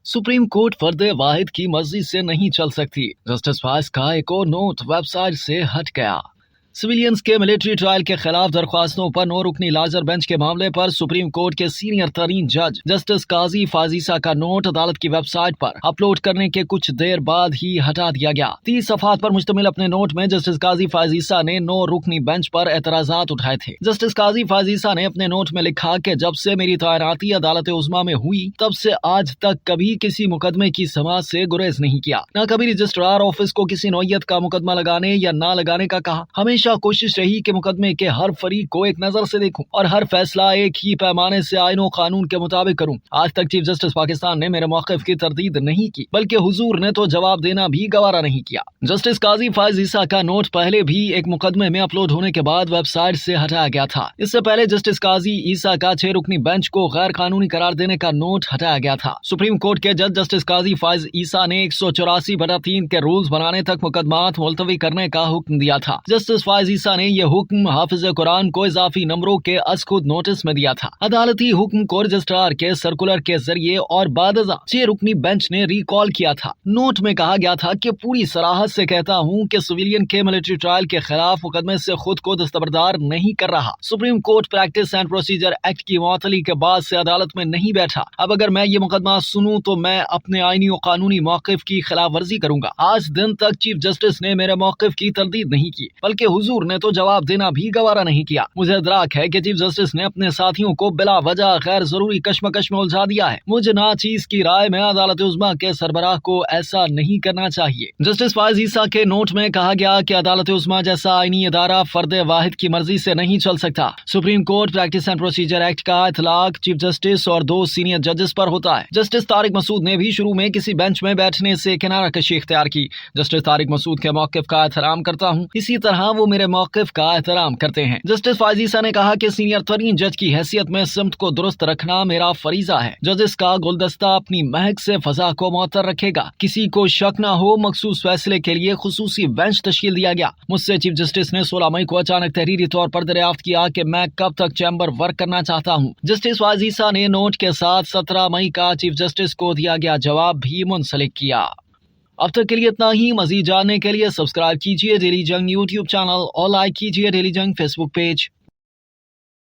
Supreme court फर्द वाहिद की मर्जी से नहीं चल सकती। जस्टिस फाइज का एक और नोट वेबसाइट से हट गया। सिविलियंस के मिलिट्री ट्रायल के खिलाफ दरख्वास्तों पर 9 रुकनी लार्जर बेंच के मामले पर सुप्रीम कोर्ट के सीनियर तरीन जज जस्टिस काजी फाजीसा का नोट अदालत की वेबसाइट पर अपलोड करने के कुछ देर बाद ही हटा दिया गया। 30 सफात पर मुश्तमिल अपने नोट में जस्टिस काजी फाजीसा ने 9 रुकनी बेंच पर एतराजात उठाए थे। जस्टिस काजी फाजीसा ने अपने नोट में लिखा कि जब से मेरी तैनाती अदालत उज़्मा में हुई तब से आज तक कभी किसी मुकदमे की समाअत से गुरेज नहीं किया, न कभी रजिस्ट्रार ऑफिस को किसी नौयत का मुकदमा लगाने या ना लगाने का कहा। हमेशा कोशिश रही कि मुकदमे के हर फरीक को एक नजर से देखूं और हर फैसला एक ही पैमाने से आईन और कानून के मुताबिक करूं। आज तक चीफ जस्टिस पाकिस्तान ने मेरे मौक़िफ़ की तरदीद नहीं की, बल्कि हुजूर ने तो जवाब देना भी गवारा नहीं किया। जस्टिस काजी फाइज ईसा का नोट पहले भी एक मुकदमे में अपलोड होने के बाद वेबसाइट से हटाया गया था। इससे पहले जस्टिस काजी ईसा का 6 रुकनी बेंच को गैर कानूनी करार देने का नोट हटाया गया था। सुप्रीम कोर्ट के जज जस्टिस काजी फाइज ईसा ने 184/3 के रूल्स बनाने तक मुकदमात मुलतवी करने का हुक्म दिया था। जस्टिस फाइज ईसा ने यह हुक्म हाफिज कुरान को इजाफी नंबरों के अज़खुद नोटिस में दिया था। अदालती हुक्म को रजिस्ट्रार के सर्कुलर के जरिए और बादजा 6 रुकनी बेंच ने रिकॉल किया था। नोट में कहा गया था कि पूरी सराहत से कहता हूं कि सिविलियन के मिलिट्री ट्रायल के खिलाफ मुकदमे से खुद को दस्तबरदार नहीं कर रहा। Supreme court practice and procedure act की मुअत्तली के बाद से अदालत में नहीं बैठा। अब अगर मैं ये मुकदमा सुनूं तो मैं अपने आईनी और कानूनी मौक़िफ़ की खिलाफ वर्जी करूंगा। आज दिन तक चीफ जस्टिस ने मेरे मौक़िफ़ की तरदीद नहीं की, बल्कि हुजूर ने तो जवाब देना भी गवारा नहीं किया। मुझे इदराक है कि चीफ जस्टिस ने अपने साथियों को बिला वजह गैर जरूरी कश्मकश में उलझा दिया है। मुझे नाचीज की राय में अदालत उज़्मा के सरबराह को ऐसा नहीं करना चाहिए। जस्टिस फाइज ईसा के नोट में कहा गया कि अदालत उज़्मा जैसा आईनी इदारा फर्द वाहिद की मर्जी से नहीं चल सकता। Supreme court practice and procedure act का इतलाक चीफ जस्टिस और 2 सीनियर जजेस पर होता है। जस्टिस तारिक मसूद ने भी शुरू में किसी बेंच में बैठने से किनारा कशी इख्तियार की। जस्टिस तारिक मसूद के मौक़िफ़ का एहतराम करता हूँ, इसी तरह वो मेरे मौक़िफ़ का एहतराम करते हैं। जस्टिस फाइज ईसा ने कहा कि सीनियर तरीन जज की हैसियत में सिमत को दुरुस्त रखना मेरा फरीजा है। जजेस का गुलदस्ता अपनी महक से फजा को मुअत्तर रखेगा। किसी को शक न हो, मखसूस फैसले के लिए खुसूसी बेंच तश्कील दिया गया। मुझसे चीफ जस्टिस ने 16 मई को अचानक तहरीरी तौर पर दरियाफ्त किया कि मैं कब तक चैम्बर वर्क करना चाहता हूँ। जस्टिस फाइज ईसा ने नोट के साथ 17 मई का चीफ जस्टिस को दिया गया जवाब भी मुंसलिक किया। अब तक के लिए इतना ही। मजीद जानने के लिए सब्सक्राइब कीजिए डेली जंग यूट्यूब चैनल और लाइक कीजिए डेली जंग फेसबुक पेज।